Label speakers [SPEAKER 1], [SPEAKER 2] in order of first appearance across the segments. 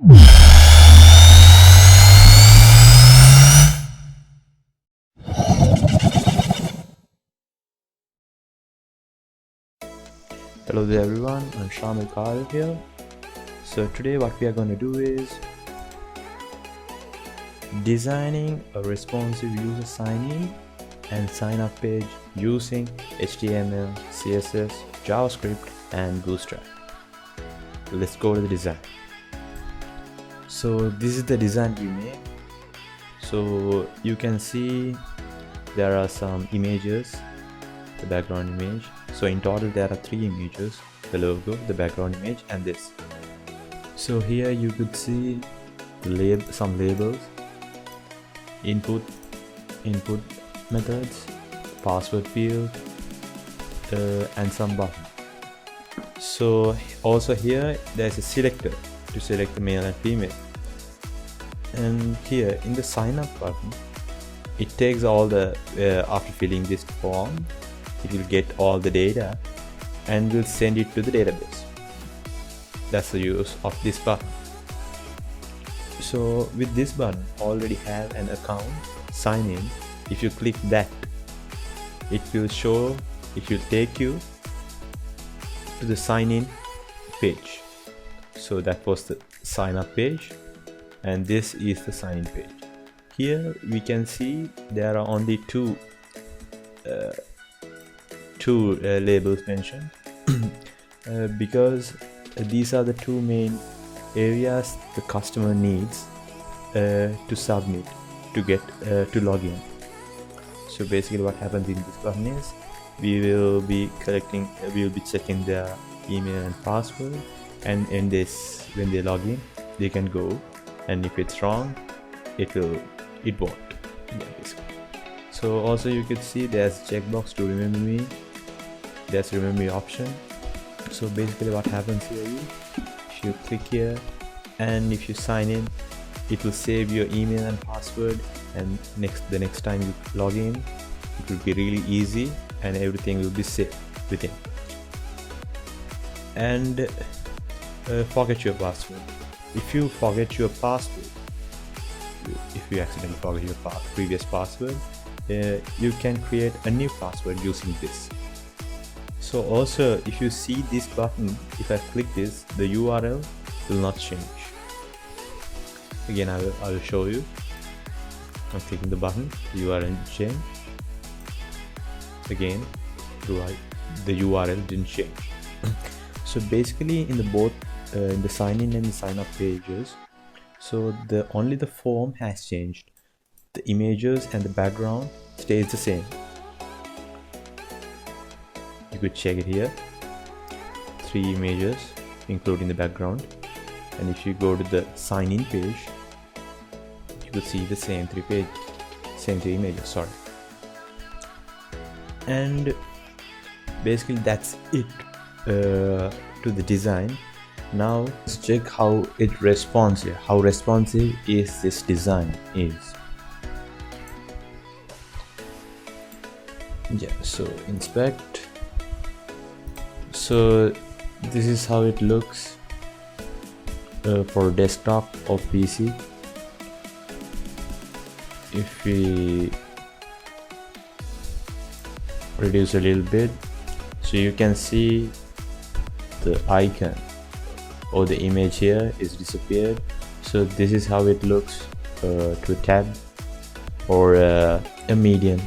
[SPEAKER 1] Hello there everyone, I'm Shamil Kyle here. So today what we are going to do is designing a responsive user sign-in and sign-up page using HTML, CSS, JavaScript and Bootstrap. Let's go to the design. So this is the design we made. So you can see there are some images, the background image. So in total there are 3 images: the logo, the background image and this. So here you could see some labels, input methods, password field and some button. So also here there's a selector to select the male and female. And here in the sign up button, it takes all the after filling this form, it will get all the data and will send it to the database. That's the use of this button. So with this button already have an account, sign in. If you click that, it will take you to the sign in page. So that was the sign up page and this is the sign in page. Here we can see there are only two labels mentioned because these are the 2 main areas the customer needs to submit to get to log in. So basically what happens in this button is we will be checking their email and password, and in this, when they log in, they can go, and if it's wrong, it won't. Yeah, basically. So also you could see there's checkbox to remember me. There's remember me option. So basically what happens here is if you click here and if you sign in, it will save your email and password, and the next time you log in, it will be really easy and everything will be saved within. And forget your password. If you forget your password, if you accidentally forget your previous password, you can create a new password using this. So also if you see this button, if I click this, the URL will not change. Again, I will show you. I'm clicking the button, the URL didn't change. Again, the URL didn't change. So basically in the sign in and the sign up pages, so only the form has changed. The images and the background stays the same. You could check it here, 3 images including the background, and if you go to the sign in page, you will see the same 3 images, sorry. And basically that's it to the design. Now let's check how it responds here, how responsive is this design is. Yeah, so inspect. So this is how it looks for desktop or PC. If we reduce a little bit, so you can see the icon or the image here is disappeared. So this is how it looks to a tab or a medium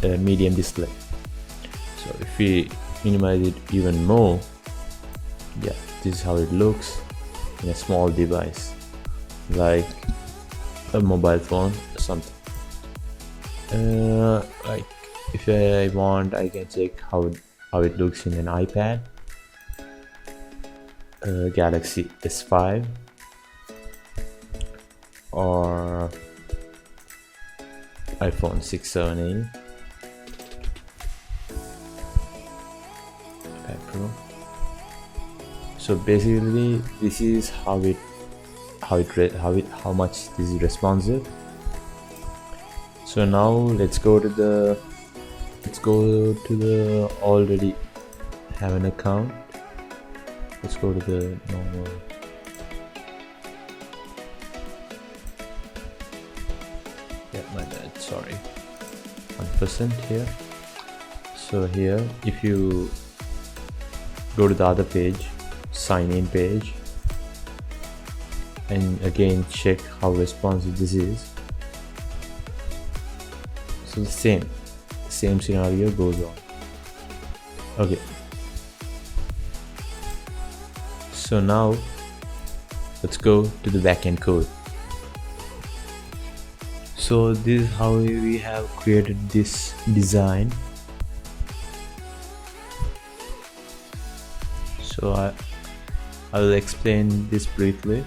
[SPEAKER 1] display. So if we minimize it even more, yeah, this is how it looks in a small device like a mobile phone or something. Like if I want, I can check how it looks in an iPad, Galaxy S5 or iPhone 6, 7, 8, iPad Pro. So basically this is how much this is responsive. So now let's go to the already have an account. Let's go to the normal Yeah, my bad, sorry. 1% here. So here, if you go to the other page, sign in page, and again check how responsive this is. So the same scenario goes on. Okay, so now let's go to the backend code. So this is how we have created this design. So I will explain this briefly.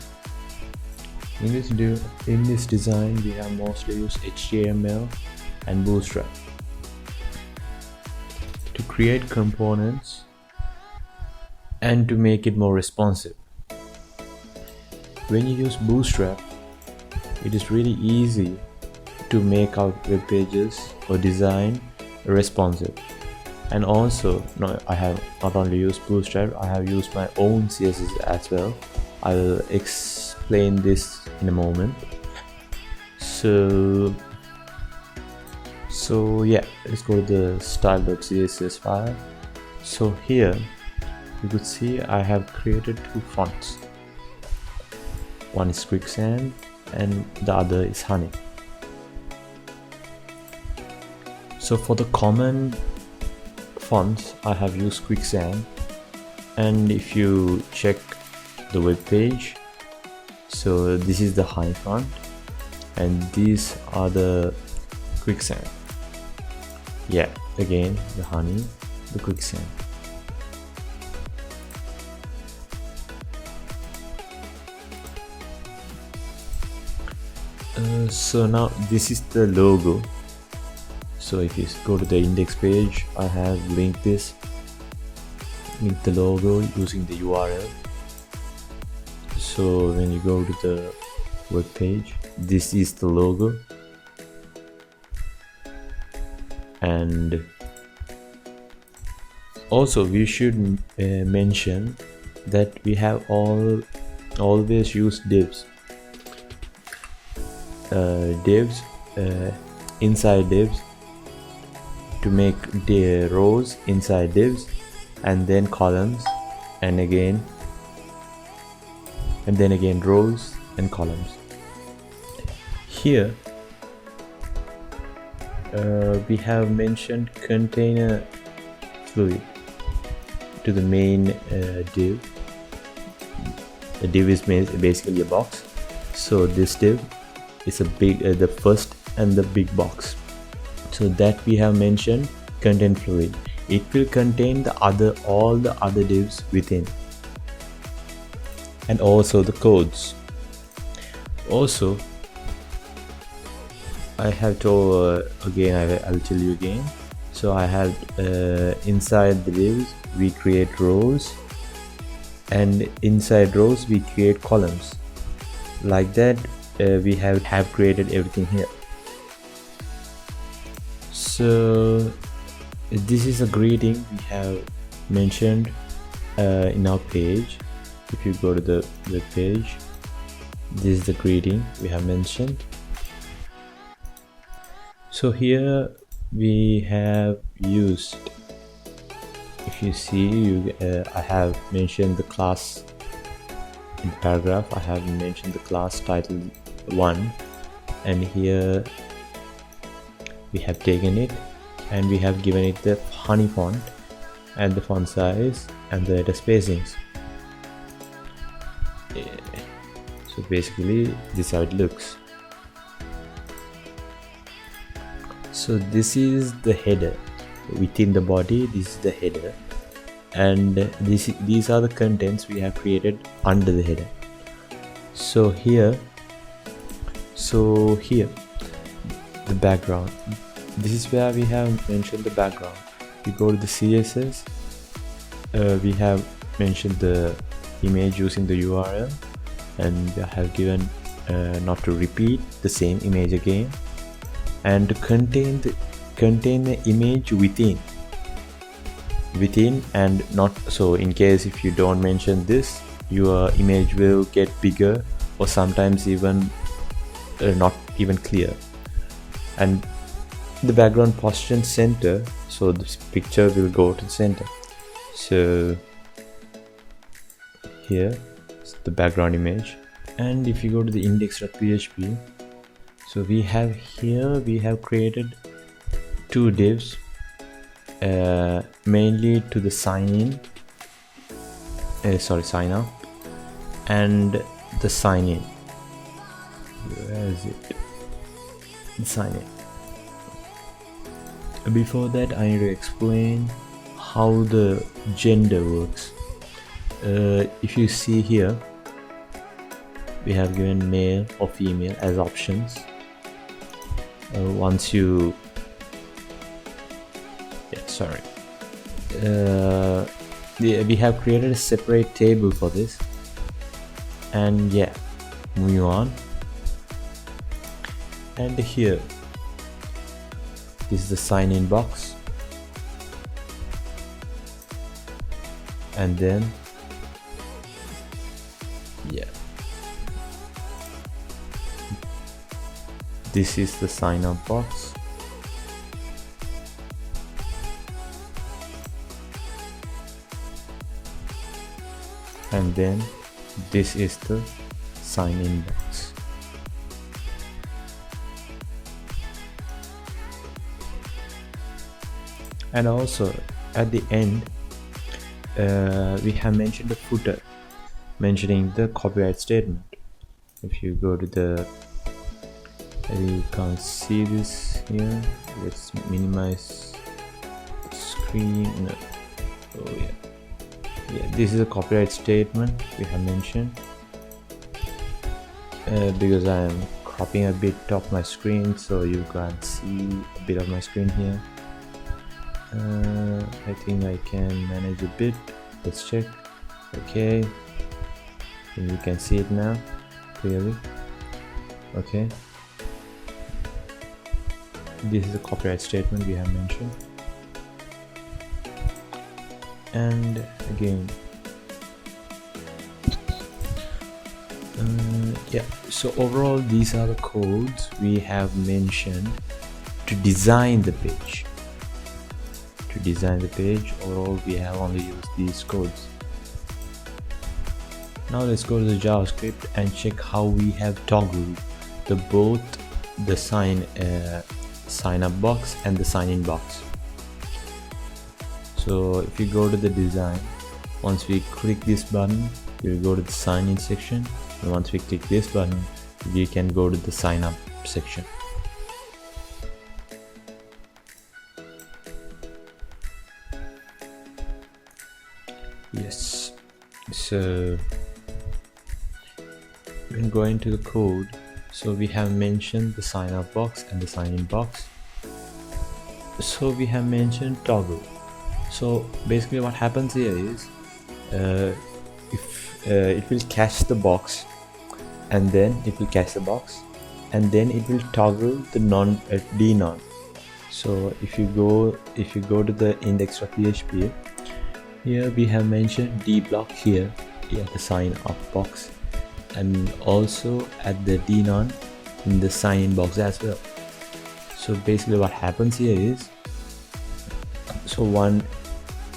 [SPEAKER 1] In this design, we have mostly used HTML and Bootstrap to create components and to make it more responsive. When you use Bootstrap, it is really easy to make out web pages or design responsive. And also, I have not only used Bootstrap, I have used my own CSS as well. I will explain this in a moment. So yeah, let's go to the style.css file. So here you could see I have created two fonts. One is Quicksand and the other is Honey. So for the common fonts, I have used Quicksand, and if you check the web page, so this is the Honey font and these are the Quicksand. Yeah, again the Honey, the Quicksand. So now this is the logo. So if you go to the index page, I have linked the logo using the URL. So when you go to the web page, this is the logo, and also we should mention that we have always used divs. Inside divs to make the rows inside divs, and then columns, and then again rows and columns. Here we have mentioned container fluid to the main div. The div is basically a box, so this div is the first and the big box. So that we have mentioned content fluid. It will contain all the other divs within, and also the codes. Also, I have told again, I will tell you again. So I have inside the divs we create rows, and inside rows we create columns. Like that, we have created everything here. So this is a greeting we have mentioned in our page. If you go to the web page, this is the greeting we have mentioned. So here we have used, if you see, I have mentioned the class in the paragraph. I have mentioned the class title 1, and here we have taken it and we have given it the Honey font and the font size and the letter spacings. So basically this is how it looks. So this is the header. Within the body, this is the header, and these are the contents we have created under the header. So here the background, this is where we have mentioned the background. We go to the CSS, we have mentioned the image using the URL, and we have given not to repeat the same image again, and to contain the image within, and not so in case if you don't mention this, your image will get bigger or sometimes even not even clear. and the background position center, so this picture will go to the center. So here is the background image, and if you go to the index.php, so we have created two divs, mainly to the sign up and the sign in. Where is it? The sign in. Before that, I need to explain how the gender works. If you see here, we have given male or female as options. Once you we have created a separate table for this, and moving on. And here, this is the sign in box, and then this is the sign up box, and then this is the sign in box. And also at the end, we have mentioned a footer mentioning the copyright statement. If you go to the, you can't see this here, let's minimize the screen. No. Oh yeah, this is a copyright statement we have mentioned, because I am cropping a bit of my screen, so you can't see a bit of my screen here. I think I can manage a bit. Let's check. Okay, and you can see it now clearly. Okay, this is a copyright statement we have mentioned. And again, so overall these are the codes we have mentioned to design the page. Overall we have only used these codes. Now let's go to the JavaScript and check how we have toggled both the sign up box and the sign in box. So if you go to the design, once we click this button, you will go to the sign in section, and once we click this button, we can go to the sign up section. Yes, so when going to the code, so we have mentioned the sign up box and the sign in box. So we have mentioned toggle. So basically what happens here is, if it will catch the box, and then it will toggle the denon. So if you go to the index.php, here we have mentioned D block here at the sign up box, and also at the denon in the sign in box as well. So basically what happens here is, so one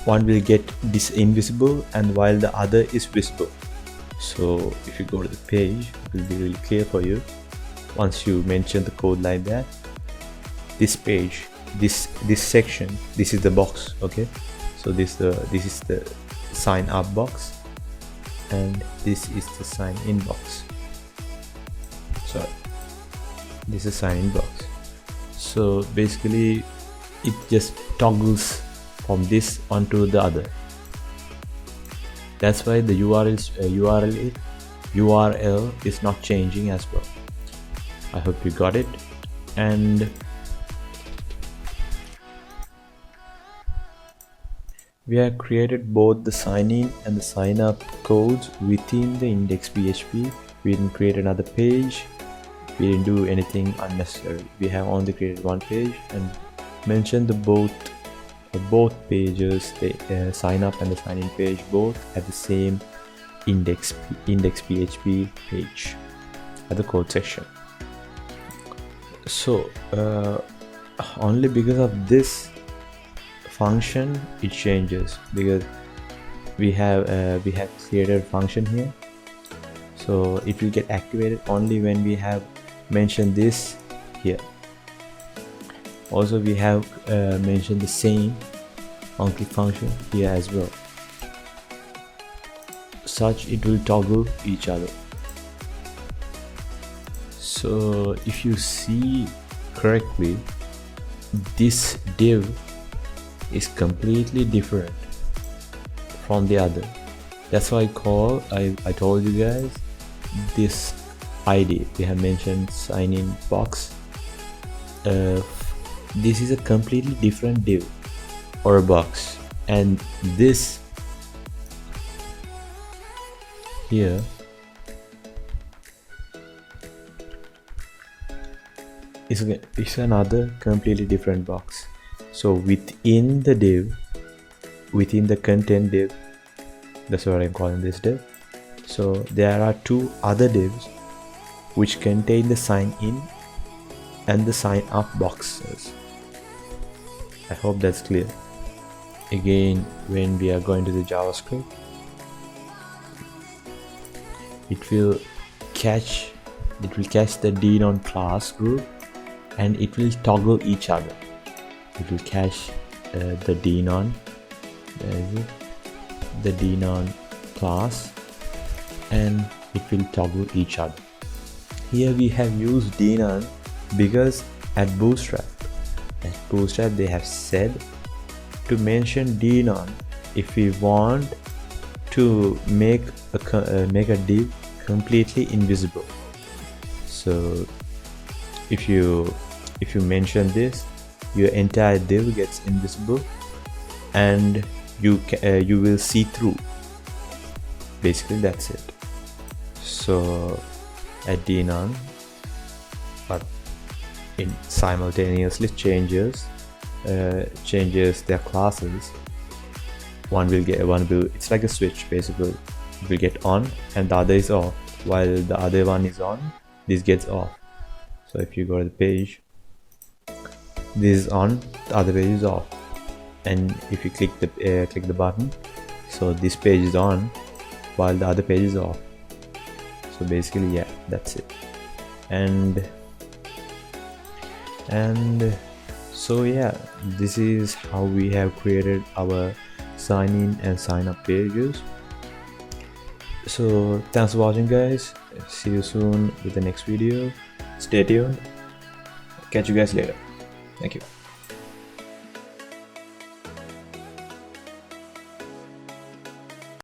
[SPEAKER 1] will get invisible, and while the other is visible. So if you go to the page, it will be really clear for you. Once you mention the code like that, this page, this section, this is the box. Okay, so this is the sign up box, and this is the sign in box. So this is sign in box. So basically it just toggles from this onto the other. That's why the URL is not changing as well. I hope you got it. And we have created both the sign in and the sign up codes within the index.php. We didn't create another page, we didn't do anything unnecessary. We have only created one page and mentioned both pages, the sign up and the sign in page, both at the same index.php page at the code section. So only because of this function it changes, because we have created a function here, so it will get activated only when we have mentioned this here. Also we have mentioned the same onClick function here as well, such it will toggle each other. So if you see correctly, this div is completely different from the other. That's why I told you guys this ID we have mentioned sign in box, this is a completely different div or a box, and this here is another completely different box. So within the div, within the content div, that's what I'm calling this div, so there are two other divs which contain the sign in and the sign up boxes. I hope that's clear. Again, when we are going to the JavaScript, it will catch the denon class group and it will toggle each other. It will catch the denon, the denon class, and it will toggle each other. Here we have used denon because at Bootstrap they have said to mention denon if we want to make a div completely invisible. So if you mention this, your entire div gets invisible and you will see through. Basically that's it. So at denon, but it simultaneously changes their classes. It's like a switch basically. It will get on and the other is off. While the other one is on, this gets off. So if you go to the page, this is on, the other page is off, and if you click the button, so this page is on while the other page is off. So basically, yeah, that's it. And so yeah, this is how we have created our sign in and sign up pages. So thanks for watching, guys. See you soon with the next video. Stay tuned. Catch you guys later. Thank you.